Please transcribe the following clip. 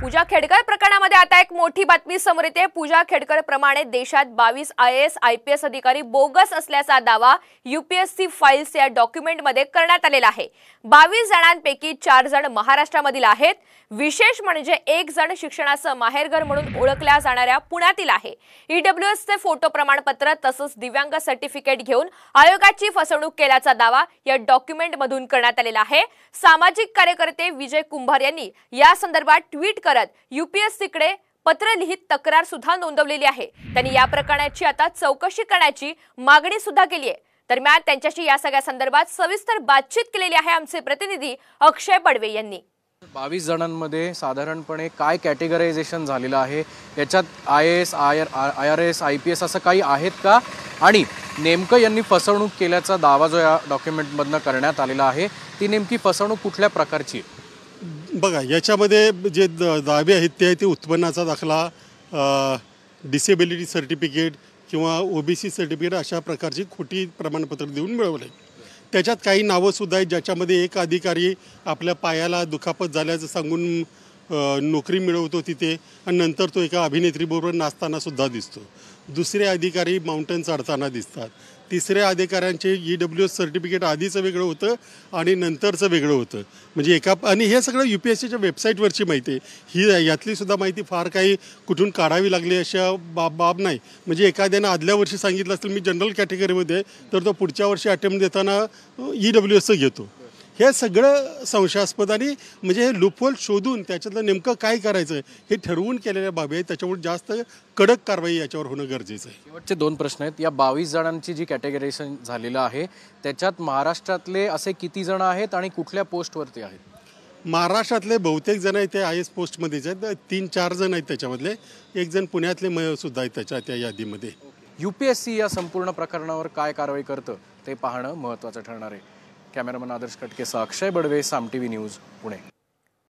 पूजा खेडकर प्रकरणामध्ये आता एक मोठी बातमी समोर येते। पूजा खेडकर प्रमाणे देशात 22 IAS IPS अधिकारी बोगस असल्याचा दावा UPSC फाइल्स या डॉक्युमेंटमध्ये करण्यात आलेला आहे। 22 जणांपैकी 4 जण महाराष्ट्रामधील आहेत। विशेष म्हणजे एक जण शिक्षणाचं माहेरघर म्हणून ओळखल्या जाणाऱ्या पुण्यातील आहे। EWS चे फोटो प्रमाणपत्र तसंच दिव्यांग सर्टिफिकेट घेऊन आयोगाची फसवणूक केल्याचा दावा या डॉक्युमेंटमधून करण्यात आलेला आहे। सामाजिक कार्यकर्ते विजय कुंभार यांनी या संदर्भात ट्विट करत UPSC कडे पत्र लिहित तक्रार सुद्धा नोंदवलेली आहे। त्यांनी या प्रकरणाची आता चौकशी करण्याची मागणी सुद्धा केली आहे। दरम्यान त्यांच्याशी या सगळ्या संदर्भात सविस्तर बातचीत केलेली आहे आमचे प्रतिनिधी अक्षय बडवे यांनी। 22 जणांमध्ये साधारणपणे काय कॅटेगरायझेशन झालेलं आहे, याच्यात IAS IRS IPS असं काही आहेत का, आणि नेमकं यांनी फसवणूक केल्याचा दावा जो या डॉक्युमेंटमधनं करण्यात आलेला आहे ती नेमकी फसवणूक कुठल्या प्रकारची आहे? बघा, याच्यामध्ये जे दावे आहेत ते उत्पन्नाचा दाखला, डिसेबिलिटी सर्टिफिकेट किंवा OBC सर्टिफिकेट अशा प्रकारची खोटी प्रमाणपत्र देऊन मिळवले। त्याच्यात काही नावंसुद्धा आहेत ज्याच्यामध्ये एक अधिकारी आपल्या पायाला दुखापत झाल्याचं सांगून नोकरी मिळवतो तिथे, आणि नंतर तो एका अभिनेत्रीबरोबर नाचताना सुद्धा दिसतो। दुसरे अधिकारी माउंटन चढताना दिसतात। तिसऱ्या अधिकाऱ्यांचे EWS सर्टिफिकेट आधीचं वेगळं होतं आणि नंतरचं वेगळं होतं। म्हणजे आणि हे सगळं UPSCच्या वेबसाईटवरची माहिती आहे। ही यातली सुद्धा माहिती फार काही कुठून काढावी लागली अशा बाब नाही। म्हणजे एखाद्यानं आदल्या वर्षी सांगितलं असेल मी जनरल कॅटेगरीमध्ये, तर तो पुढच्या वर्षी अटेम्प्ट देताना EWSचं घेतो। हे सगळं संशयास्पद आणि म्हणजे हे लूपहोल शोधून त्याच्यातलं नेमकं काय करायचं हे ठरवून केलेल्या बाबी आहेत। त्याच्यामुळे जास्त कडक कारवाई याच्यावर होणं गरजेचं आहे। शेवटचे 2 प्रश्न आहेत। या 22 जणांची जी कॅटेगरायझेशन झालेलं आहे त्याच्यात महाराष्ट्रातले असे किती जण आहेत आणि कुठल्या पोस्टवरती आहेत? महाराष्ट्रातले बहुतेक जण आहेत ते IAS पोस्टमध्येच आहेत। 3-4 जण आहेत त्याच्यामधले, एक जण पुण्यातले सुद्धा आहेत त्या यादीमध्ये। UPSC या संपूर्ण प्रकरणावर काय कारवाई करतं ते पाहणं महत्त्वाचं ठरणार आहे। कॅमेरामन आदर्श कटकेसह अक्षय बडवे, साम TV न्यूज, पुणे।